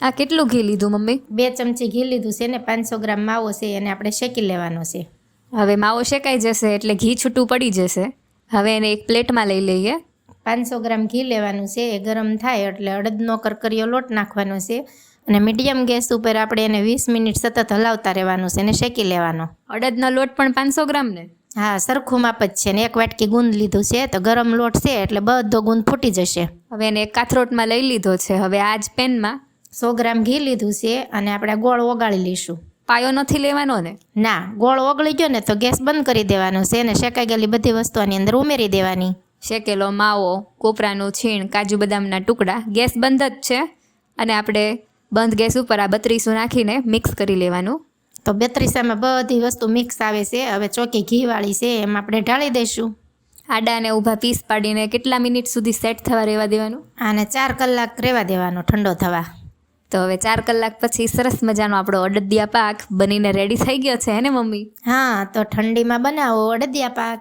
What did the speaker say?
આ કેટલું ઘી લીધું મમ્મી? 2 ચમચી ઘી લીધું છે ને 500 ગ્રામ માવો છે એને આપણે શેકી લેવાનો છે. હવે માવો શેકાઈ જશે એટલે ઘી છૂટું પડી જશે. હવે એને એક પ્લેટમાં લઈ લઈએ. 500 ગ્રામ ઘી લેવાનું છે. એ ગરમ થાય એટલે અડદનો કરકરીયો લોટ નાખવાનો છે અને મીડિયમ ગેસ ઉપર આપણે એને 20 મિનિટ સતત હલાવતા રહેવાનું છે અને શેકી લેવાનો. અડદનો લોટ પણ 500 ગ્રામ ને? હા, સરખું માપ જ છે ને 1 વાટકી ગુંદ લીધું છે તો ગરમ લોટ છે એટલે બધો ગુંદ ફૂટી જશે. હવે એને એક કાથરોટમાં લઈ લીધો છે. હવે આ જ પેનમાં 100 ગ્રામ ઘી લીધું છે અને આપણે ગોળ ઓગાળી લઈશું. પાયો નથી લેવાનો ને? ના, ગોળ ઓગળી ગયો ને તો ગેસ બંધ કરી દેવાનો છે અને શેકાઈ ગયેલી બધી વસ્તુ આની અંદર ઉમેરી દેવાની. શેકેલો માવો, કોપરાનું છીણ, કાજુ બદામના ટુકડા, ગેસ બંધ જ છે અને આપણે બંધ ગેસ ઉપર આ 32 નાખીને મિક્સ કરી લેવાનું. તો 32 બધી વસ્તુ મિક્સ આવે છે. હવે ચોકી ઘીવાળી છે એમાં આપણે ઢાળી દઈશું. આડા અને ઊભા પીસ પાડીને કેટલા મિનિટ સુધી સેટ થવા રહેવા દેવાનું? આને 4 કલાક રહેવા દેવાનો ઠંડો થવા. તો હવે 4 કલાક પછી સરસ મજાનો આપણો અડદિયા પાક બનીને રેડી થઈ ગયો છે હે ને મમ્મી? હા, તો ઠંડીમાં બનાવો અડદિયા પાક.